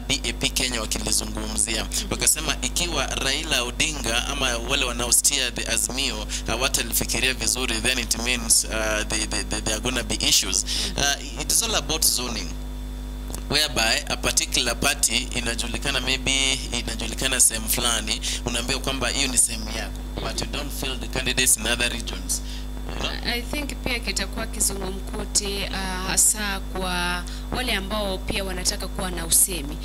DAP Kenya wakilizungumzia. Wakasema ikiwa Raila Odinga ama wale wanaostia the AZIMIO hawatalifikiria vizuri, then it means there are gonna be issues. It is all about zoning, whereby a particular party inajulikana, maybe inajulikana sehemu fulani, unaambia kwamba hiyo ni sehemu yako, but you don't feel the candidates in other regions. I think pia kitakuwa kizungumkuti hasa kwa wale ambao pia wanataka kuwa na usemi.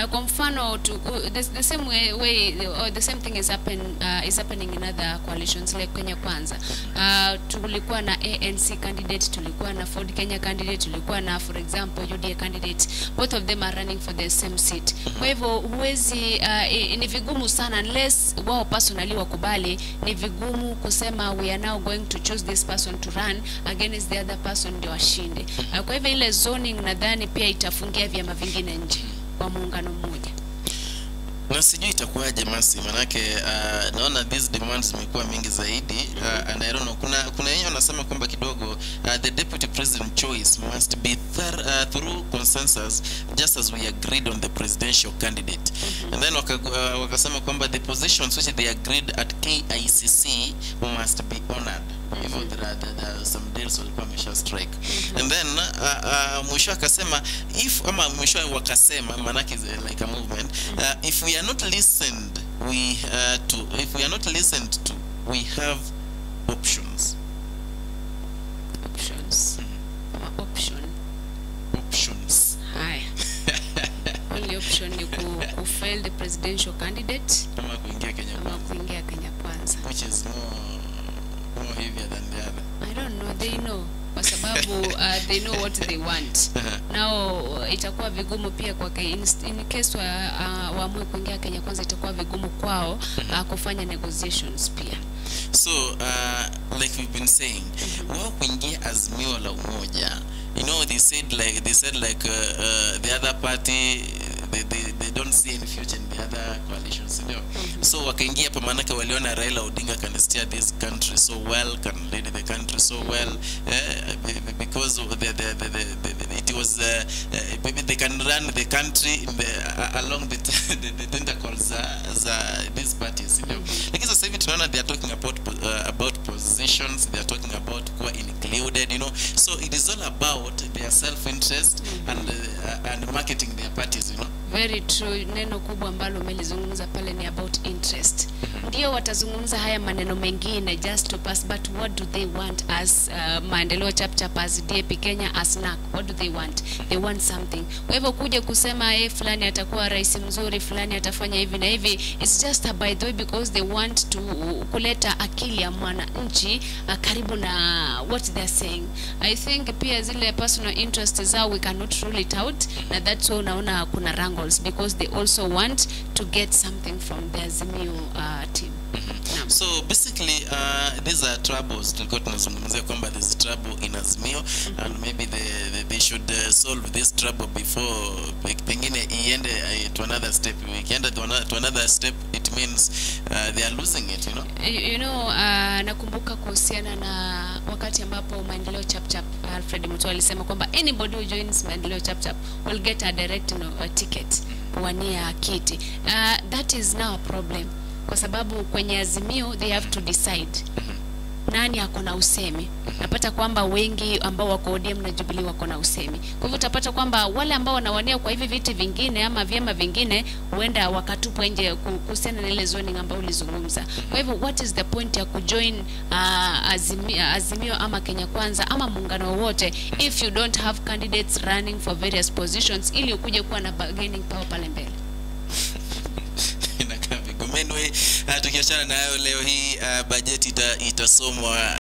Kwa mfano the same way or the same thing is happening in other coalitions like Kenya Kwanza. Tulikuwa na ANC candidate, tulikuwa na Ford Kenya candidate, tulikuwa na for example UDA candidate. Both of them are running for the same seat. Kwa hivyo huwezi ni vigumu sana unless wao personally wakubali, ni vigumu kusema we are now going to choose this person to run against the other person ndio ashinde. Kwa hivyo ile zoning nadhani pia itafungia vyama vingine nje kwa muungano mmoja. Na sijui itakuwaje masi, manake naona these demands zimekuwa mingi zaidi, and I don't know, kuna yeye anasema kwamba kidogo the deputy president choice must be through consensus just as we agreed on the presidential candidate. And then wakasema kwamba the positions which they agreed at KICC must be honored. Even there are some deals walikuwa wamesha strike. And then mwisho akasema if ama mwisho wakasema, manake is like a movement, if we are not listened to, we have options. Options. Hi. Only option ni ku fail the presidential candidate ama kuingia Kenya Kwanza, which is more heavier than the other. I don't know, they know kwa sababu they know what they want. Now itakuwa vigumu pia kwa in case waamue kuingia Kenya Kwanza, itakuwa vigumu kwao kufanya negotiations pia. So like we've been saying, wao kuingia AZIMIO la umoja, you know, they said like the other party they don't see any future in the other coalitions, you know. So wakaingia hapa manake waliona Raila Odinga can steer this country so well, can lead the country so well, because it was maybe they can run the country in along the tentacles these parties, you know. Like sasa hivi tunaona they are talking about positions, they are talking about kuwa included, you know. So it is all about their self-interest and marketing their parties, you know. Very true. Neno kubwa ambalo umelizungumza pale ni about interest. Ndio watazungumza haya maneno mengine just to pass, but what do they want as maendeleo chap as DAP Kenya as NAC? What do they want? They want something. Kwa hivyo kuja kusema fulani atakuwa rais mzuri, fulani atafanya hivi na hivi, it's just by the way because they want to kuleta akili ya mwananchi karibu na what they are saying. I think pia zile personal interests zao we cannot rule it out, na that's why unaona kuna wrangles because they also want to get something from the AZIMIO team. So basically these are troubles. Tulikuwa tunazungumzia kwamba there's trouble in AZIMIO, and maybe they should solve this trouble before pengine iende to another step. Ikienda to another step, it means they are losing it, you know. You know, nakumbuka kuhusiana na wakati ambapo maendeleo chap Alfred Mutua alisema kwamba anybody who joins maendeleo chap will get a direct ticket kuwania kiti. That is now a problem, kwa sababu kwenye AZIMIO they have to decide nani ako na usemi. Napata kwamba wengi ambao wako ODM na Jubilee wako na usemi. Kwa hivyo utapata kwamba wale ambao wanawania kwa hivi viti vingine ama vyama vingine huenda wakatupwa nje kuhusiana na ile zoning ambao ulizungumza. Kwa hivyo what is the point ya kujoin AZIMIO ama Kenya Kwanza ama muungano wote if you don't have candidates running for various positions ili ukuje kuwa na bargaining power pale mbele? Tukiachana nayo leo hii bajeti itasomwa